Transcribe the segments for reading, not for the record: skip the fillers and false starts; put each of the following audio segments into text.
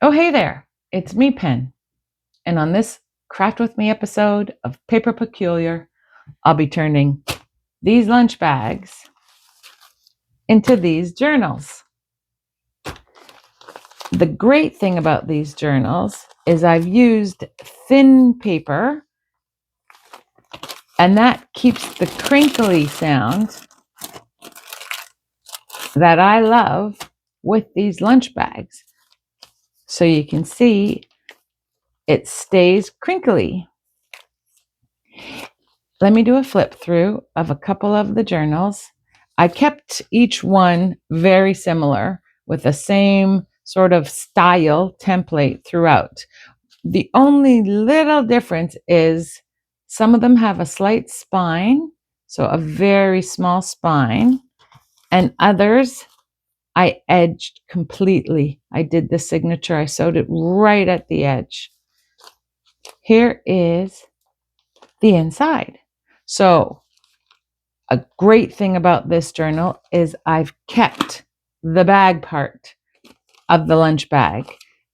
Oh, hey there, it's me, Pen, and on this Craft With Me episode of Paper Peculiar, I'll be turning these lunch bags into these journals. The great thing about these journals is I've used thin paper, and that keeps the crinkly sound that I love with these lunch bags. So you can see it stays crinkly. Let me do a flip through of a couple of the journals. I kept each one very similar with the same sort of style template throughout. The only little difference is some of them have a slight spine, so a very small spine, and others I edged completely. I did the signature, I sewed it right at the edge. Here is the inside. So a great thing about this journal is I've kept the bag part of the lunch bag.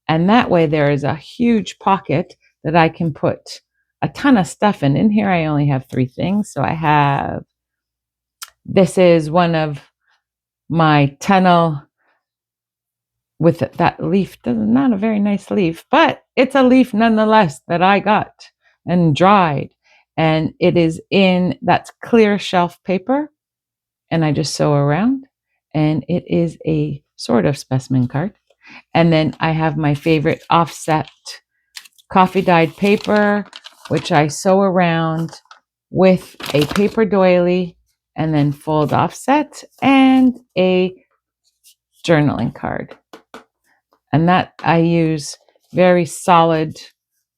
And that way there is a huge pocket that I can put a ton of stuff in. In here I only have 3 things. So I have, this is one of my tunnel with that leaf. Not a very nice leaf, but it's a leaf nonetheless that I got and dried. And it is in, that's clear shelf paper. And I just sew around, and it is a sort of specimen card. And then I have my favorite offset coffee dyed paper, which I sew around with a paper doily and then fold offset and a journaling card. And that I use very solid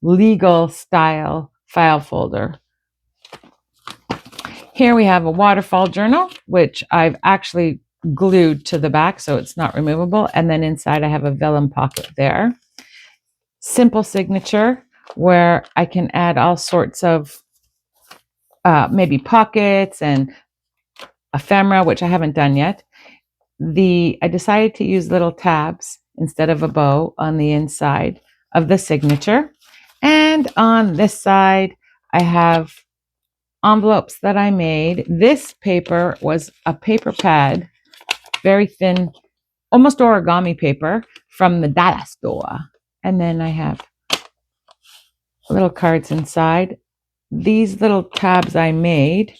legal style file folder. Here we have a waterfall journal, which I've actually glued to the back so it's not removable. And then inside I have a vellum pocket there. Simple signature where I can add all sorts of maybe pockets and ephemera, which I haven't done yet. I decided to use little tabs instead of a bow on the inside of the signature. And on this side, I have envelopes that I made. This paper was a paper pad, very thin, almost origami paper from the Dada store. And then I have little cards inside. These little tabs I made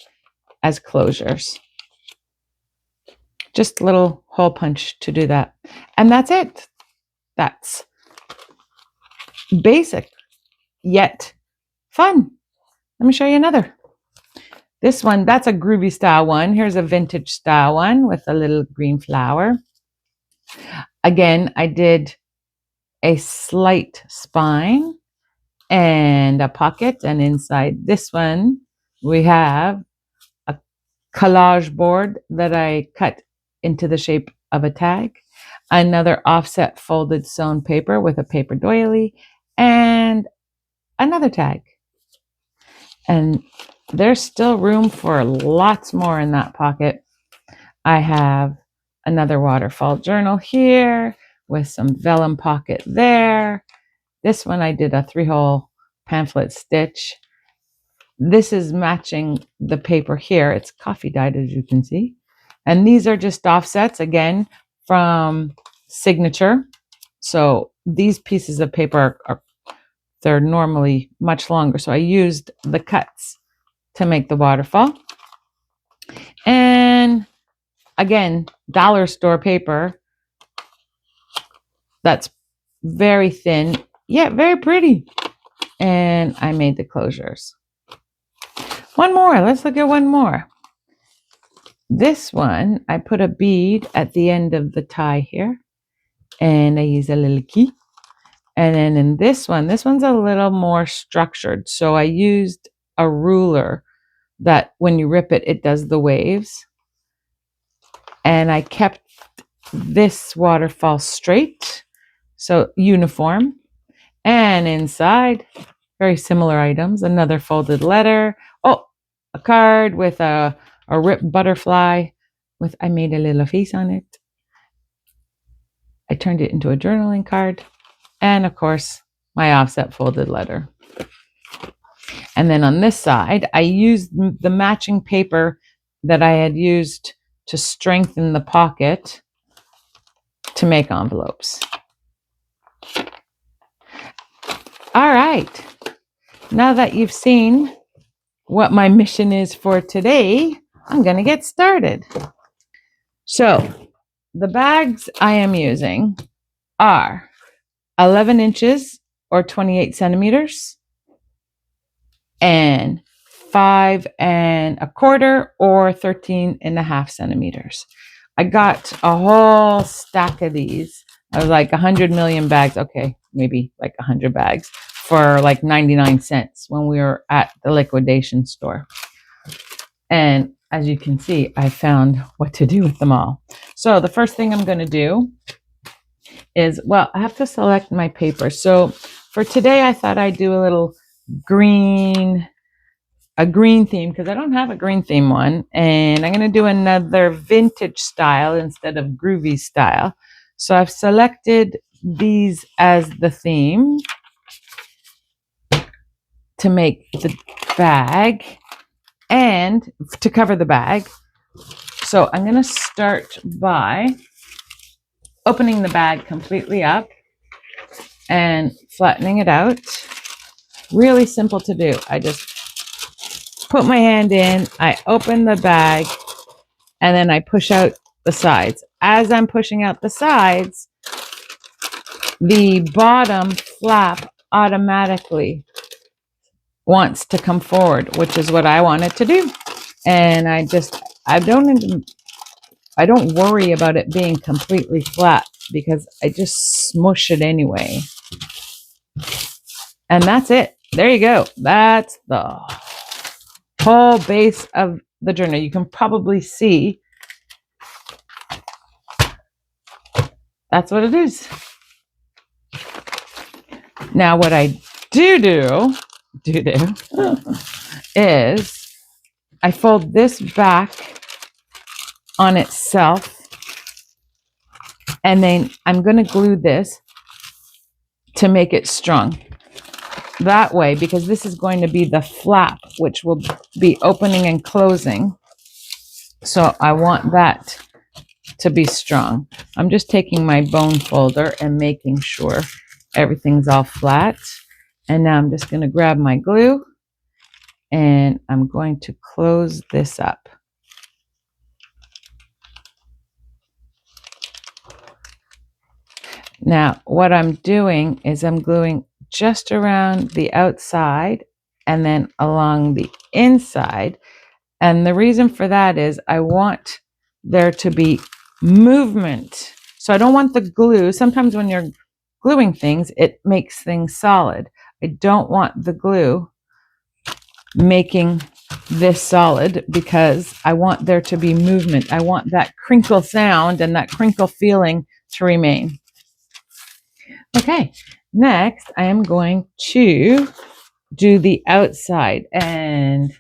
as closures. Just a little hole punch to do that. And that's it. That's basic, yet fun. Let me show you another. This one, that's a groovy style one. Here's a vintage style one with a little green flower. Again, I did a slight spine and a pocket. And inside this one, we have a collage board that I cut into the shape of a tag. Another offset folded sewn paper with a paper doily and another tag. And there's still room for lots more in that pocket. I have another waterfall journal here with some vellum pocket there. This one I did a 3-hole pamphlet stitch. This is matching the paper here. It's coffee dyed, as you can see. And these are just offsets, again, from signature. So these pieces of paper they're normally much longer. So I used the cuts to make the waterfall. And again, dollar store paper. That's very thin, yet very pretty. And I made the closures. One more. Let's look at one more. This one, I put a bead at the end of the tie here. And I use a little key. And then in this one's a little more structured. So I used a ruler that when you rip it, it does the waves. And I kept this waterfall straight, so uniform. And inside, very similar items. Another folded letter. Oh, a card with a ripped butterfly. I made a little face on it. I turned it into a journaling card. and of course, my offset folded letter. And then on this side, I used the matching paper that I had used to strengthen the pocket to make envelopes. All right. Now that you've seen what my mission is for today, I'm going to get started. So the bags I am using are 11 inches or 28 centimeters and 5¼ or 13½ centimeters. I got a whole stack of these. I was like 100 million bags. Okay, maybe like 100 bags for like 99 cents when we were at the liquidation store. And as you can see, I found what to do with them all. So the first thing I'm going to do is, well, I have to select my paper. So for today, I thought I'd do a little green theme because I don't have a green theme one. And I'm going to do another vintage style instead of groovy style. So I've selected these as the theme to make the bag and to cover the bag. So I'm going to start by opening the bag completely up and flattening it out. Really simple to do. I just put my hand in, I open the bag, and then I push out the sides. As I'm pushing out the sides, the bottom flap automatically wants to come forward, which is what I want it to do. And I don't worry about it being completely flat because I just smush it anyway. And that's it. There you go. That's the whole base of the journal. You can probably see that's what it is. Now, what I do is I fold this back on itself, and then I'm going to glue this to make it strong. That way, because this is going to be the flap, which will be opening and closing. So I want that to be strong. I'm just taking my bone folder and making sure everything's all flat. And now I'm just going to grab my glue and I'm going to close this up. Now, what I'm doing is I'm gluing just around the outside and then along the inside. And the reason for that is I want there to be movement. So I don't want the glue. Sometimes when you're gluing things, it makes things solid. I don't want the glue making this solid because I want there to be movement. I want that crinkle sound and that crinkle feeling to remain. Okay, next I am going to do the outside, and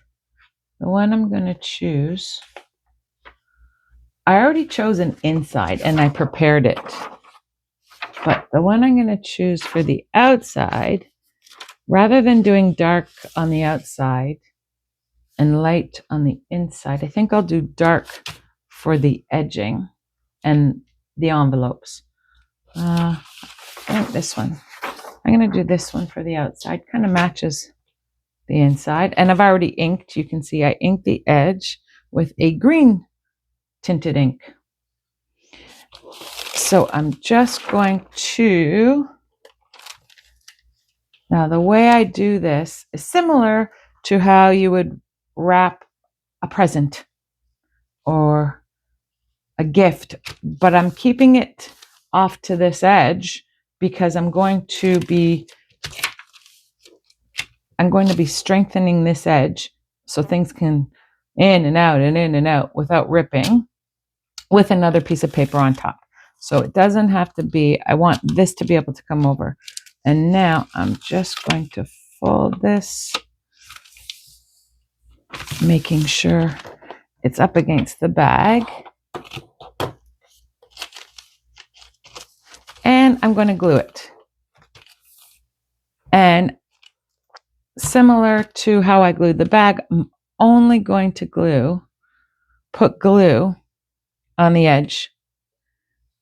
the one I'm going to choose, I already chose an inside and I prepared it. But the one I'm going to choose for the outside, rather than doing dark on the outside and light on the inside, I think I'll do dark for the edging and the envelopes. I think this one. I'm going to do this one for the outside. Kind of matches the inside. And I've already inked. You can see I inked the edge with a green tinted ink. So I'm just going to... Now, the way I do this is similar to how you would wrap a present or a gift, but I'm keeping it off to this edge because I'm going to be strengthening this edge so things can in and out without ripping with another piece of paper on top. So it doesn't have to be, I want this to be able to come over. And now I'm just going to fold this, making sure it's up against the bag. And I'm going to glue it. And similar to how I glued the bag, I'm only going to put glue on the edge,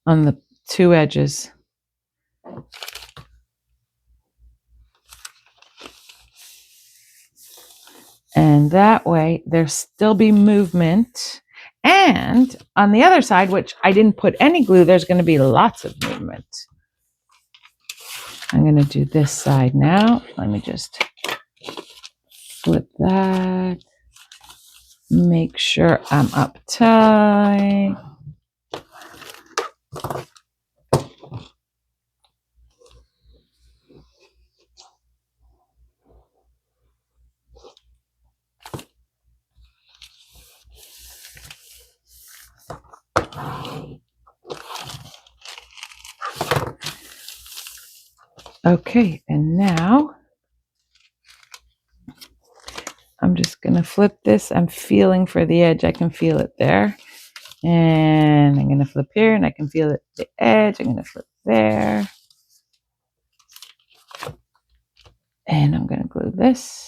on the two edges. And that way there'll still be movement. And on the other side, which I didn't put any glue, there's going to be lots of movement. I'm going to do this side now. Let me just flip that. Make sure I'm up tight. Okay, and now I'm just going to flip this. I'm feeling for the edge. I can feel it there. And I'm going to flip here and I can feel it at the edge. I'm going to flip there. And I'm going to glue this.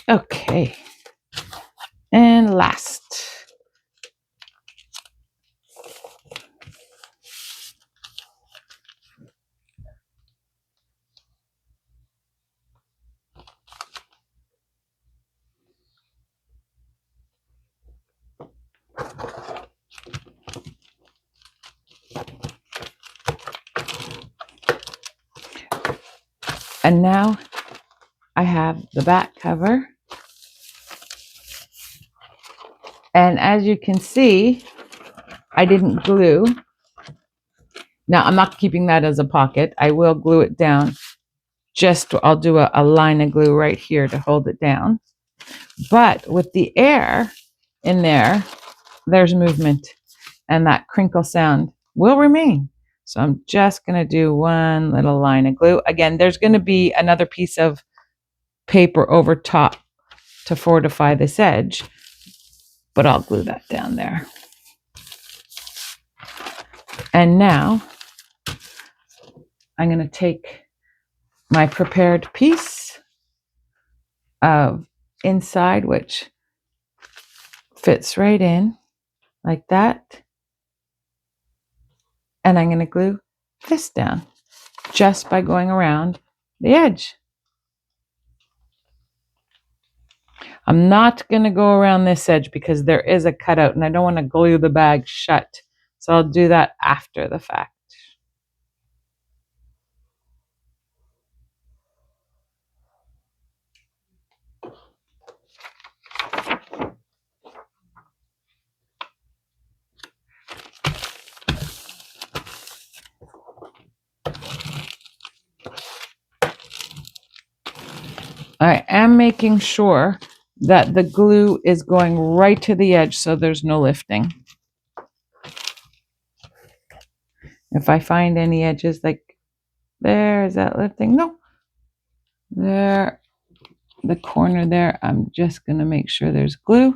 Okay. And last. And now I have the back cover. And as you can see, I didn't glue. Now I'm not keeping that as a pocket. I will glue it down. I'll do a line of glue right here to hold it down. But with the air in there, there's movement. And that crinkle sound will remain. So I'm just going to do one little line of glue. Again, there's going to be another piece of paper over top to fortify this edge, but I'll glue that down there. And now I'm going to take my prepared piece of inside, which fits right in like that. And I'm going to glue this down just by going around the edge. I'm not going to go around this edge because there is a cutout and I don't want to glue the bag shut. So I'll do that after the fact. I am making sure that the glue is going right to the edge so there's no lifting. If I find any edges like there, is that lifting? No. There, the corner there, I'm just going to make sure there's glue.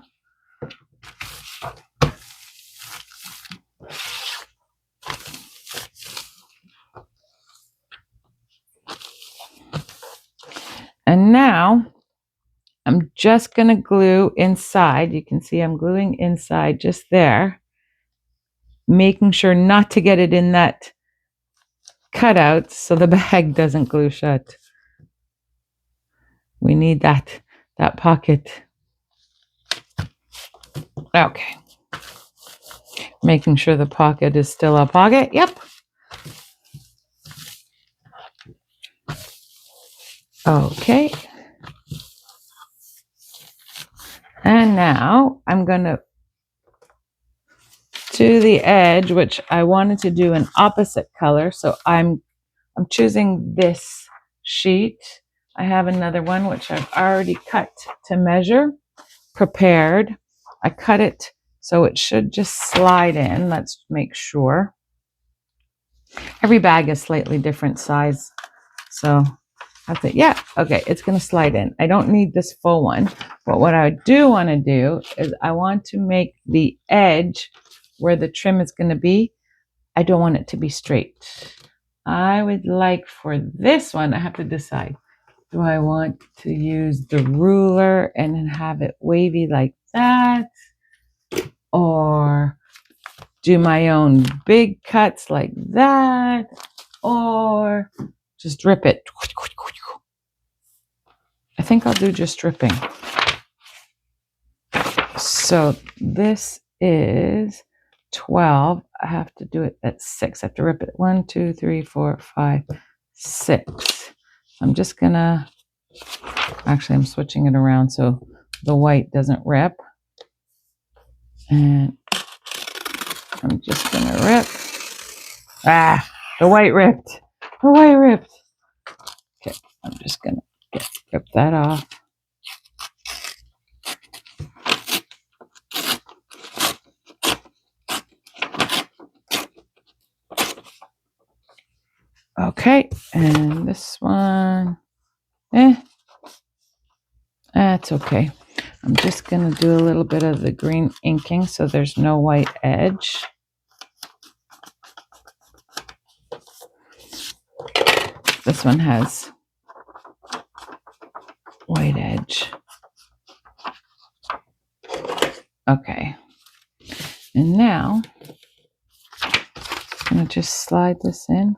And now I'm just going to glue inside. You can see I'm gluing inside just there, making sure not to get it in that cutout so the bag doesn't glue shut. We need that pocket. Okay. Making sure the pocket is still a pocket. Yep. Okay. And now I'm going to do the edge, which I wanted to do an opposite color. So I'm choosing this sheet. I have another one which I've already cut to measure, prepared. I cut it so it should just slide in. Let's make sure. Every bag is slightly different size. So I think, yeah, okay, it's going to slide in. I don't need this full one. But what I do want to do is I want to make the edge where the trim is going to be. I don't want it to be straight. I would like for this one, I have to decide. Do I want to use the ruler and then have it wavy like that? Or do my own big cuts like that? Or just rip it? I think I'll do just dripping. So this is 12. I have to do it at 6. I have to rip it 1, 2, 3, 4, 5, 6. I'm just gonna, actually I'm switching it around so the white doesn't rip. And I'm just gonna rip. Ah, the white ripped. The white ripped. Okay, I'm just gonna rip that off. Okay, and this one, that's okay. I'm just going to do a little bit of the green inking so there's no white edge. This one has white edge. Okay, and now I'm going to just slide this in.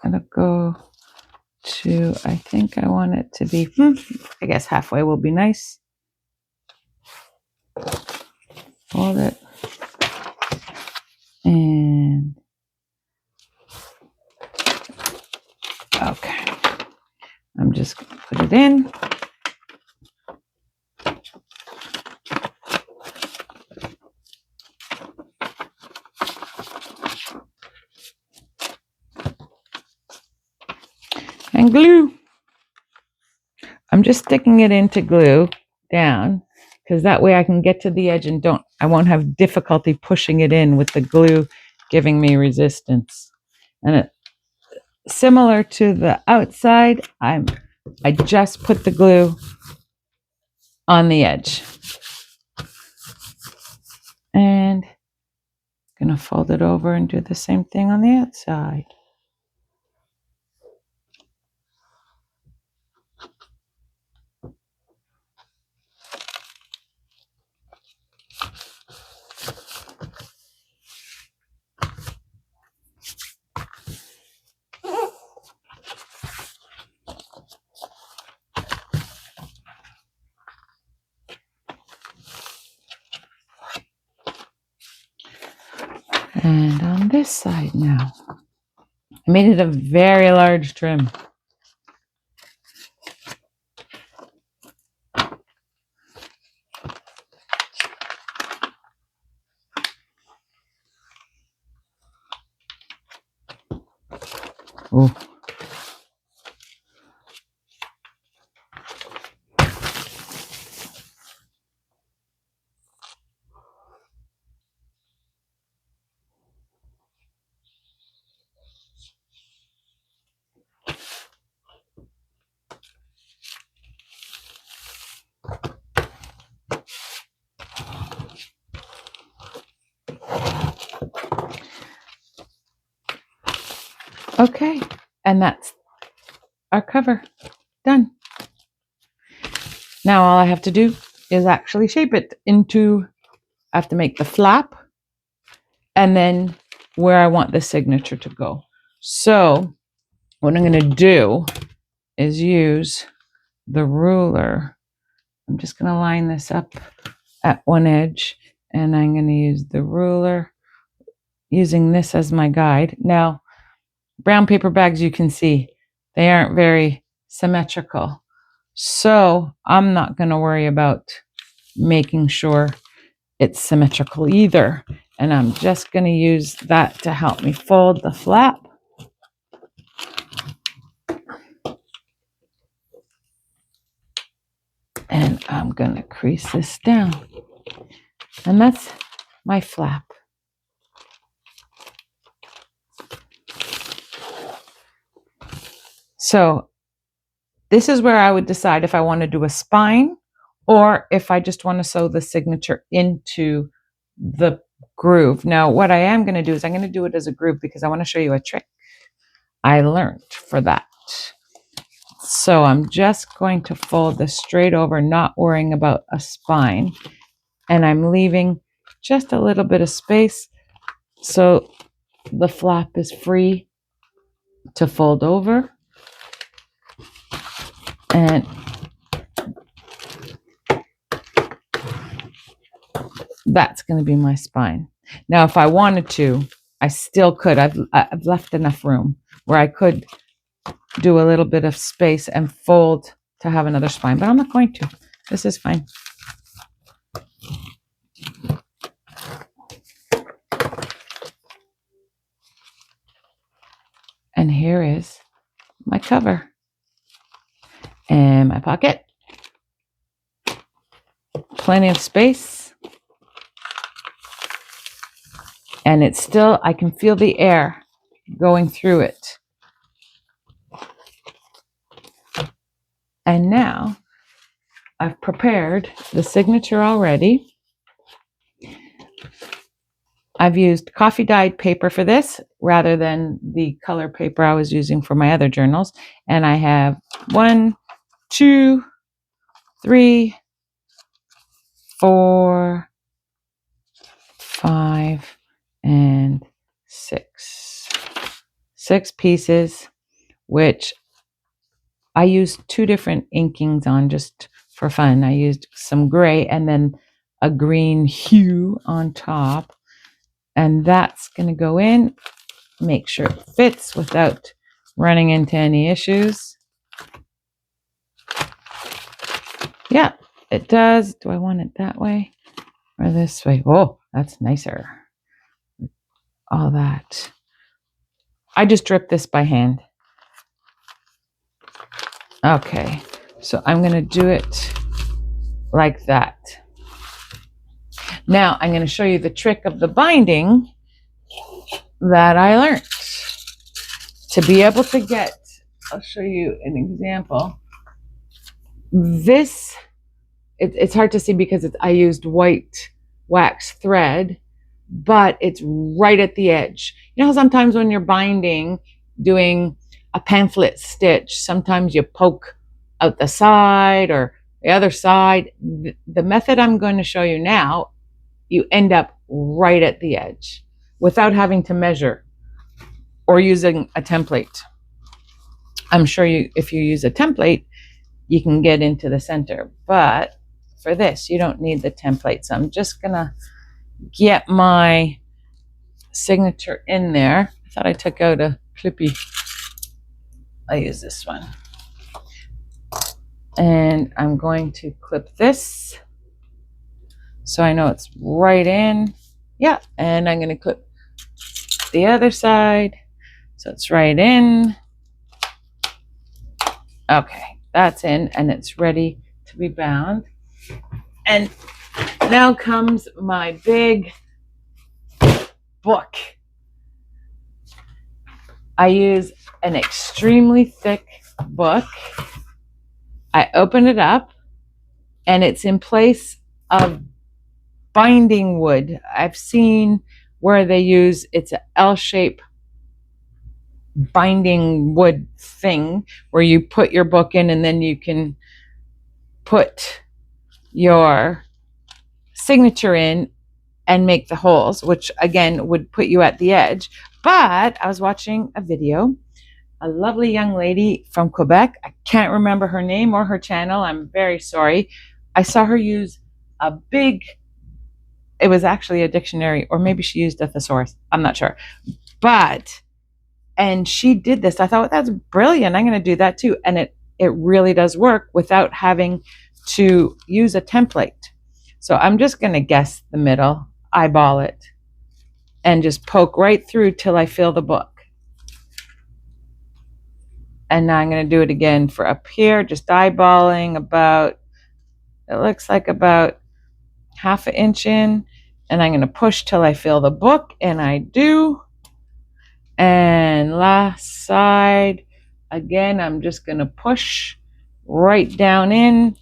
I'm going to go to, I think I want it to be, I guess halfway will be nice. Fold it. And, okay. I'm just going to put it in. And glue. I'm just sticking it into glue down because that way I can get to the edge and I won't have difficulty pushing it in with the glue giving me resistance. And it, similar to the outside, I just put the glue on the edge. And I'm going to fold it over and do the same thing on the outside. And on this side now, I made it a very large trim. Oh. Okay, and that's our cover done. Now all I have to do is actually shape it into, I have to make the flap and then where I want the signature to go. So what I'm going to do is use the ruler. I'm just going to line this up at one edge and I'm going to use the ruler using this as my guide. Now, brown paper bags, you can see they aren't very symmetrical. So I'm not going to worry about making sure it's symmetrical either. And I'm just going to use that to help me fold the flap. And I'm going to crease this down. And that's my flap. So this is where I would decide if I want to do a spine or if I just want to sew the signature into the groove. Now, what I am going to do is I'm going to do it as a groove because I want to show you a trick I learned for that. So I'm just going to fold this straight over, not worrying about a spine. And I'm leaving just a little bit of space so the flap is free to fold over. And that's going to be my spine. Now, if I wanted to, I still could. I've left enough room where I could do a little bit of space and fold to have another spine, but I'm not going to. This is fine. And here is my cover and my pocket. Plenty of space. And it's still, I can feel the air going through it. And now I've prepared the signature already. I've used coffee dyed paper for this rather than the color paper I was using for my other journals. And I have 1, 2, 3, 4, 5, and 6. 6 pieces, which I used 2 different inkings on just for fun. I used some gray and then a green hue on top. And that's going to go in, make sure it fits without running into any issues. Yeah, it does. Do I want it that way or this way? Oh, that's nicer. All that. I just dripped this by hand. Okay, so I'm going to do it like that. Now I'm going to show you the trick of the binding that I learned. To be able to get, I'll show you an example. This, it's hard to see because I used white wax thread, but it's right at the edge. You know how sometimes when you're binding, doing a pamphlet stitch, sometimes you poke out the side or the other side. The method I'm going to show you now, you end up right at the edge without having to measure or using a template. I'm sure if you use a template, you can get into the center, but for this, you don't need the template. So I'm just gonna get my signature in there. I thought I took out a clippy. I use this one. And I'm going to clip this so I know it's right in. Yeah, and I'm gonna clip the other side so it's right in. Okay, that's in and it's ready to be bound. And now comes my big book. I use an extremely thick book. I open it up and it's in place of binding wood. I've seen where they use, it's an L-shape binding wood thing where you put your book in and then you can put your signature in and make the holes, which again would put you at the edge. But I was watching a video, a lovely young lady from Quebec. I can't remember her name or her channel. I'm very sorry. I saw her use a big, it was actually a dictionary, or maybe she used a thesaurus. I'm not sure. And she did this. I thought, well, that's brilliant. I'm going to do that too. And it really does work without having to use a template. So I'm just going to guess the middle, eyeball it. and just poke right through till I fill the book. And now I'm going to do it again for up here, just eyeballing about, it looks like about half an inch in, and I'm going to push till I fill the book, and I do. And last side, again, I'm just going to push right down in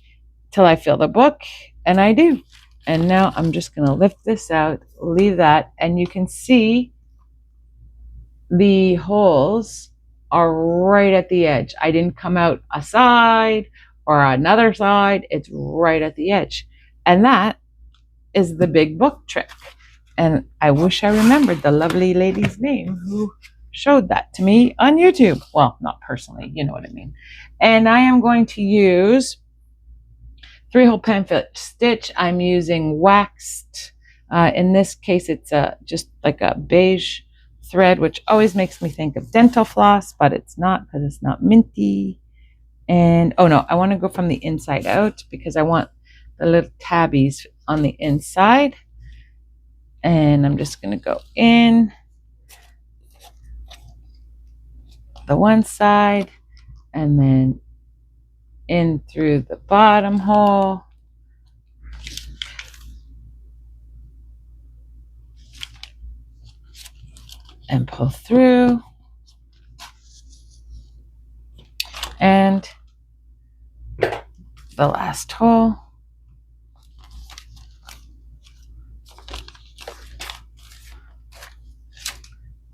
till I fill the book, and I do. And now I'm just going to lift this out, leave that, and you can see the holes are right at the edge. I didn't come out a side or another side. It's right at the edge. And that is the big book trick. And I wish I remembered the lovely lady's name who showed that to me on YouTube. Well, not personally, you know what I mean. And I am going to use 3-hole pen stitch. I'm using waxed. In this case, it's just like a beige thread, which always makes me think of dental floss, but it's not, because it's not minty. And oh no, I want to go from the inside out because I want the little tabbies on the inside. And I'm just going to go in the one side and then in through the bottom hole. And pull through. And the last hole.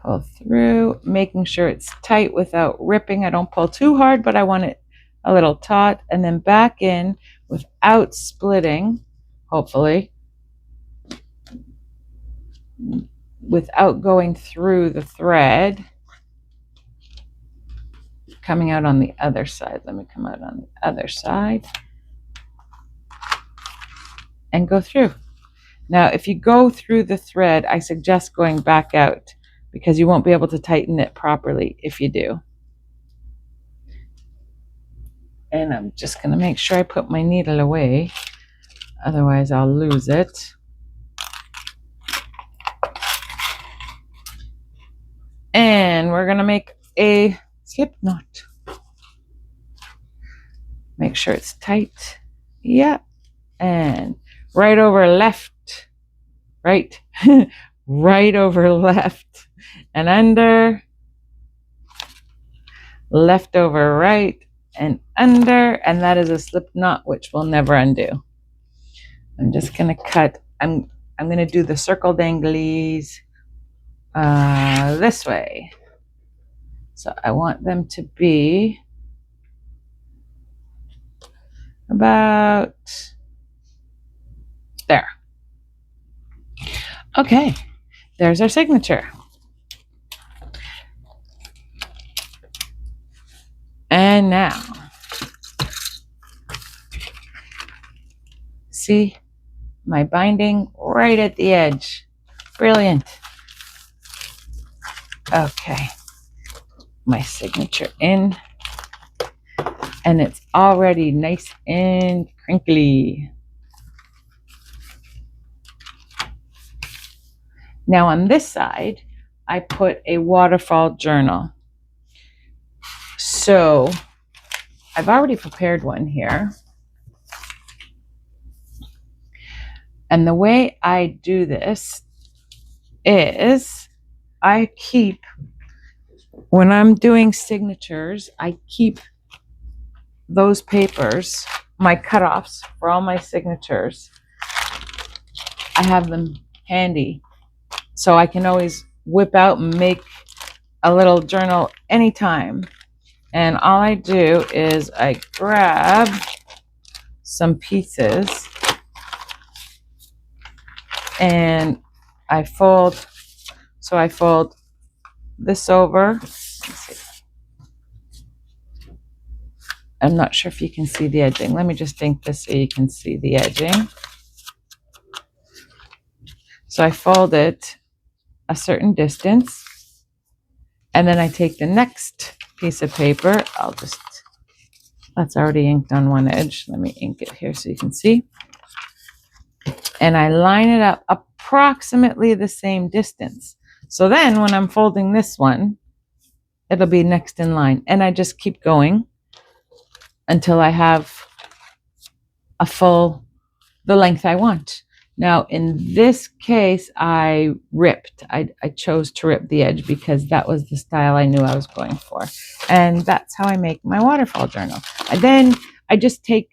Pull through, making sure it's tight without ripping. I don't pull too hard, but I want it a little taut. And then back in without splitting, hopefully, without going through the thread. Coming out on the other side. Let me come out on the other side and go through. Now, if you go through the thread, I suggest going back out because you won't be able to tighten it properly if you do. And I'm just going to make sure I put my needle away, otherwise I'll lose it. And we're going to make a slip knot. Make sure it's tight. Yeah. And right over left. Right. Right over left. And under. Left over right. And under. And that is a slip knot, which will never undo. I'm just going to cut. I'm going to do the circle danglies this way. So I want them to be about there. Okay, there's our signature. And now, see my binding right at the edge. Brilliant. Okay, my signature in. And it's already nice and crinkly. Now on this side, I put a waterfall journal. So I've already prepared one here. And the way I do this is I keep, when I'm doing signatures, I keep those papers, my cutoffs for all my signatures, I have them handy. So I can always whip out and make a little journal anytime. And all I do is I grab some pieces and I fold. So I fold this over. I'm not sure if you can see the edging. Let me just think this so you can see the edging. So I fold it a certain distance, and then I take the next piece of paper. That's already inked on one edge. Let me ink it here so you can see. And I line it up approximately the same distance. So then when I'm folding this one, it'll be next in line. And I just keep going until I have the length I want. Now, in this case, I chose to rip the edge because that was the style I knew I was going for. And that's how I make my waterfall journal. And then I just take,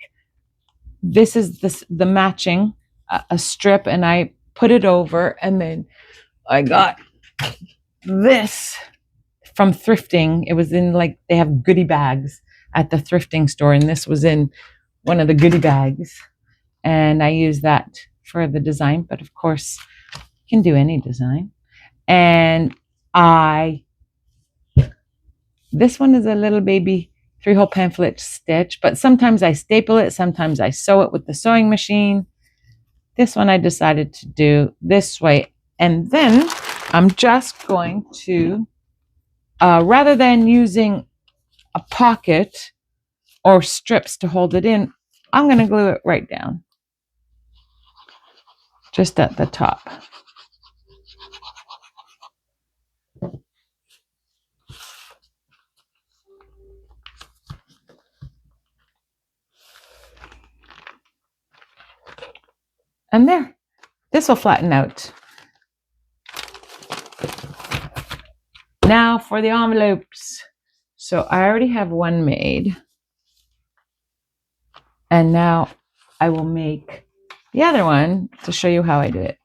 this is the matching, a strip, and I put it over, and then I got this from thrifting. It was in, like, they have goodie bags at the thrifting store, and this was in one of the goodie bags. And I use that for the design, but of course, you can do any design. And this one is a little baby 3-hole pamphlet stitch, but sometimes I staple it, sometimes I sew it with the sewing machine. This one I decided to do this way. And then I'm just going to, rather than using a pocket or strips to hold it in, I'm going to glue it right down, just at the top. And there, this will flatten out. Now for the envelopes. So I already have one made. And now I will make the other one to show you how I do it.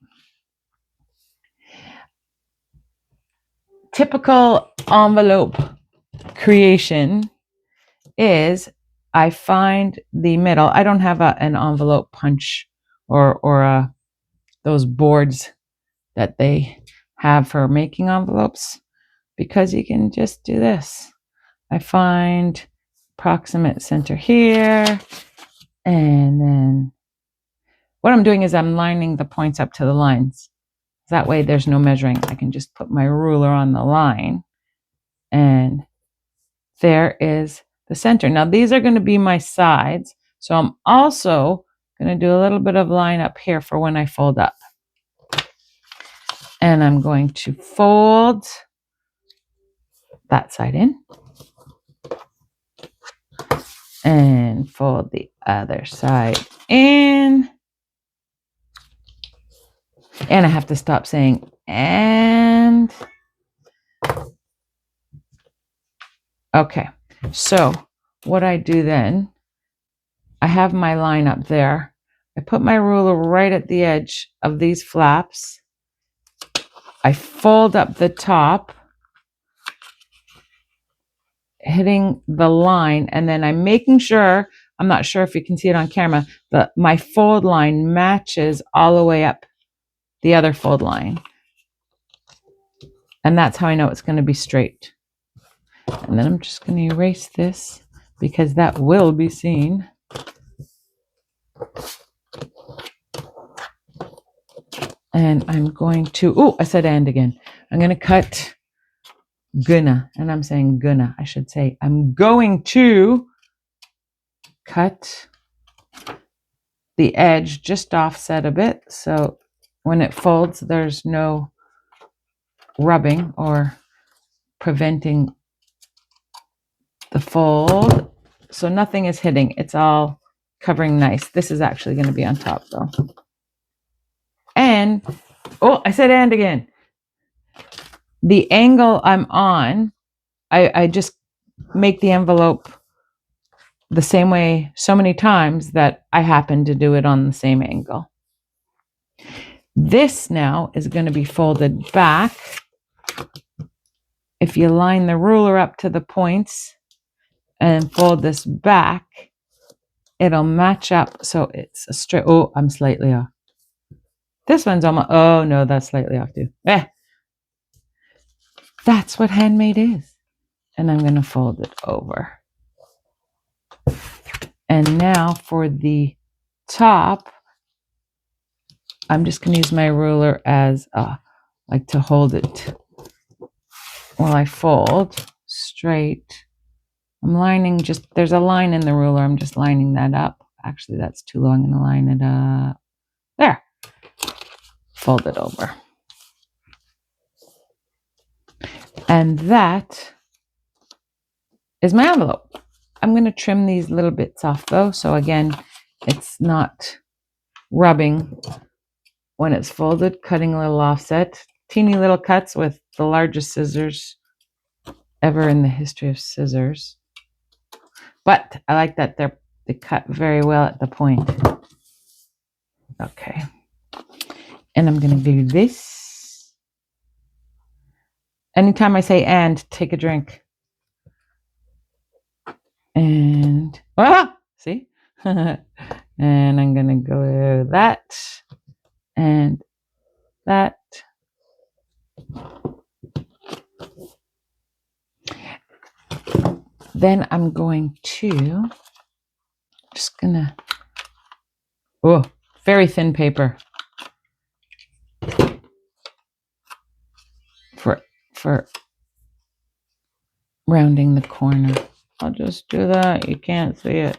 Typical envelope creation is I find the middle. I don't have an envelope punch or those boards that they have for making envelopes, because you can just do this. I find approximate center here, and then what I'm doing is I'm lining the points up to the lines. That way there's no measuring. I can just put my ruler on the line, and there is the center. Now these are going to be my sides, so I'm also going to do a little bit of line up here for when I fold up. And I'm going to fold that side in and fold the other side in. And I have to stop saying and. Okay, so what I do then, I have my line up there. I put my ruler right at the edge of these flaps. I fold up the top, hitting the line, and then I'm making sure, I'm not sure if you can see it on camera, but my fold line matches all the way up the other fold line. And that's how I know it's going to be straight. And then I'm just going to erase this because that will be seen. And I'm going to, oh, I said and again. I'm going to cut gonna, and I'm saying gonna, I should say. I'm going to cut the edge just offset a bit, so when it folds, there's no rubbing or preventing the fold. So nothing is hitting. It's all covering nice. This is actually going to be on top though. And, oh, I said and again. The angle I'm on, I just make the envelope the same way so many times that I happen to do it on the same angle. This now is going to be folded back. If you line the ruler up to the points and fold this back, it'll match up so it's a straight. Oh, I'm slightly off. This one's almost, oh no, that's slightly off too. That's what handmade is. And I'm going to fold it over. And now for the top, I'm just going to use my ruler as like to hold it while I fold straight. I'm lining just, there's a line in the ruler. I'm just lining that up. Actually, that's too long. I'm going to line it up. There. fold it over. And that is my envelope. I'm going to trim these little bits off though, so again, it's not rubbing when it's folded, cutting a little offset. Teeny little cuts with the largest scissors ever in the history of scissors. But I like that they cut very well at the point. Okay. And I'm going to glue this. Anytime I say and, take a drink. And, see? And I'm going to glue that and that. Then I'm going to, just going to, very thin paper for rounding the corner. I'll just do that. You can't see it.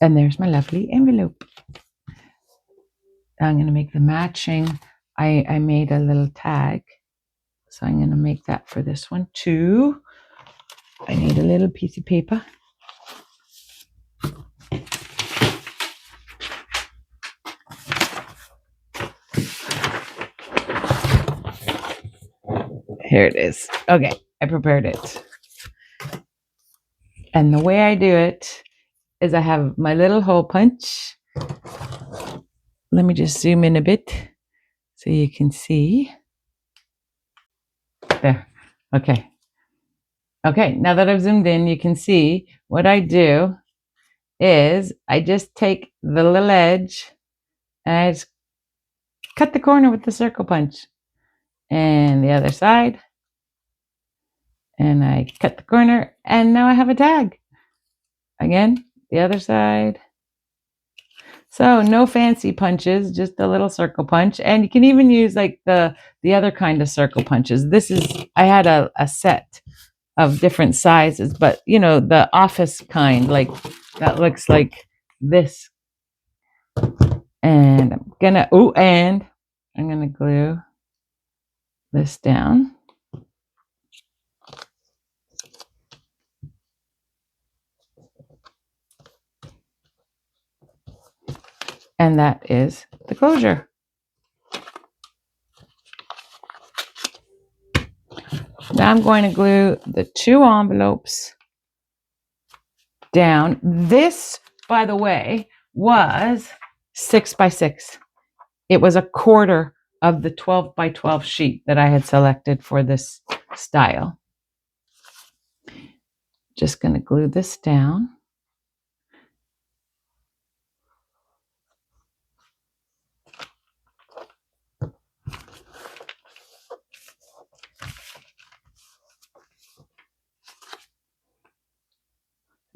And there's my lovely envelope. I'm going to make the matching. I made a little tag. So I'm going to make that for this one too. I need a little piece of paper. Here it is. Okay, I prepared it. And the way I do it is I have my little hole punch. Let me just zoom in a bit so you can see. There. Okay. Okay, now that I've zoomed in, you can see what I do is I just take the little edge and I just cut the corner with the circle punch. And the other side. And I cut the corner and now I have a tag. Again, the other side. So no fancy punches, just a little circle punch. And you can even use like the other kind of circle punches. This is, I had a set of different sizes, but you know, the office kind, like that looks like this. And I'm gonna glue this down. And that is the closure. Now I'm going to glue the two envelopes down. This, by the way, was 6 by 6. It was a quarter of the 12 by 12 sheet that I had selected for this style. Just going to glue this down.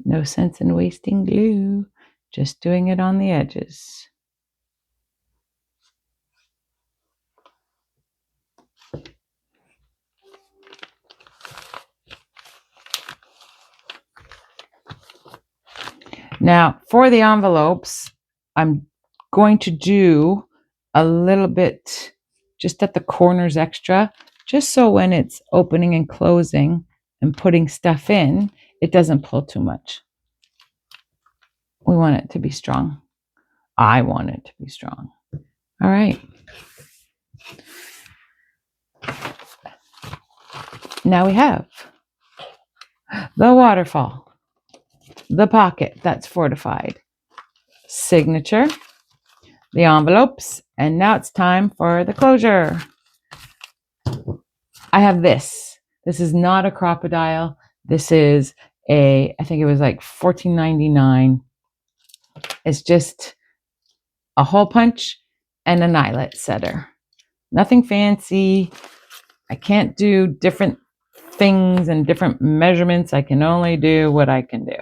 No sense in wasting glue, just doing it on the edges. Now, for the envelopes, I'm going to do a little bit just at the corners extra, just so when it's opening and closing and putting stuff in, it doesn't pull too much. We want it to be strong. I want it to be strong. All right. Now we have the waterfall, the pocket that's fortified, signature, the envelopes, and now it's time for the closure. I have this. This is not a crocodile. This is I think it was like $14.99. It's just a hole punch and an eyelet setter. Nothing fancy. I can't do different things and different measurements. I can only do what I can do.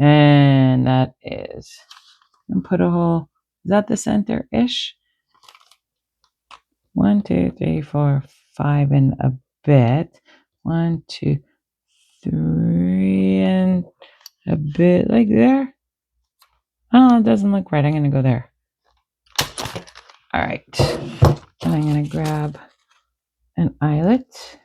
And that is, and put a hole, is that the center-ish? 1, 2, 3, 4, 5 and a bit. 1, 2, 3 and a bit, like there. Oh, it doesn't look right. I'm going to go there. All right. And I'm going to grab an eyelet.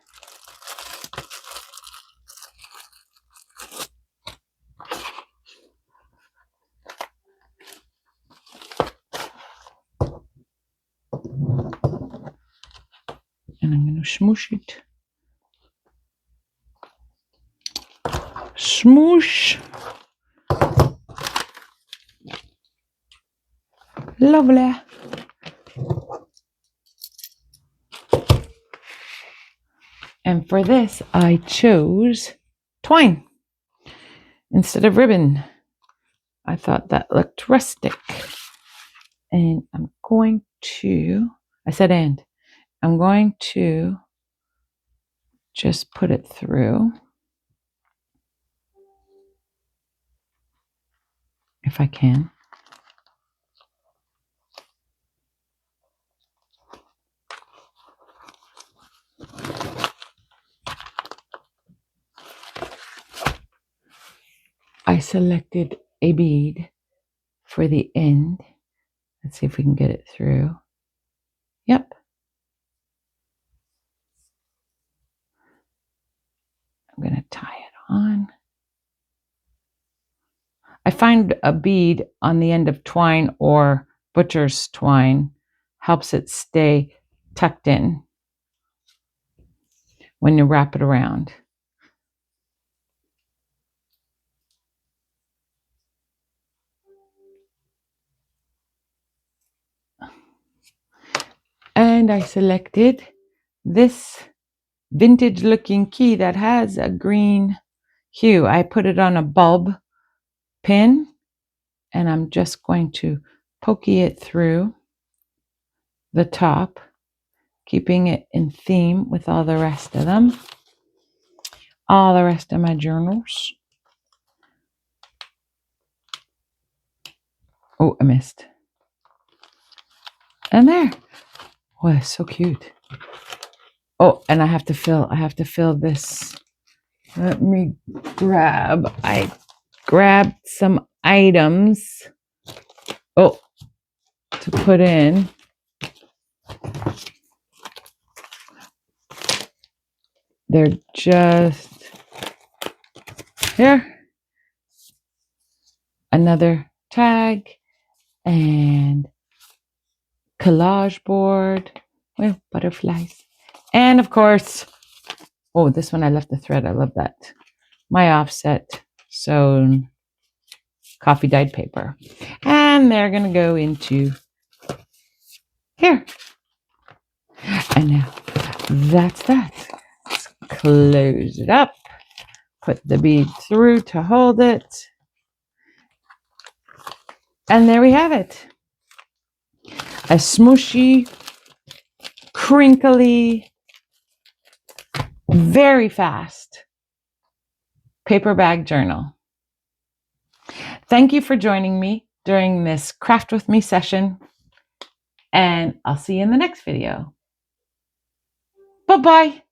And I'm going to smoosh it. Smoosh. Lovely. And for this, I chose twine instead of ribbon. I thought that looked rustic. And I'm going to, I'm going to just put it through. If I can. I selected a bead for the end. Let's see if we can get it through. Yep. I'm going to tie it on. I find a bead on the end of twine or butcher's twine helps it stay tucked in when you wrap it around. And I selected this vintage looking key that has a green hue. I put it on a bulb pin and I'm just going to pokey it through the top, keeping it in theme with all the rest of them, all the rest of my journals. Oh, I missed. And there. Oh, it's so cute. Oh, and I have to fill this. Let me grab. I grabbed some items. Oh, to put in. They're just here. Another tag and collage board with butterflies. And of course, oh, this one I left the thread. I love that. My offset sewn coffee dyed paper. And they're going to go into here. And now that's that. Let's close it up. Put the bead through to hold it. And there we have it. A smooshy, crinkly, very fast paper bag journal. Thank you for joining me during this Craft With Me session, and I'll see you in the next video. Bye-bye.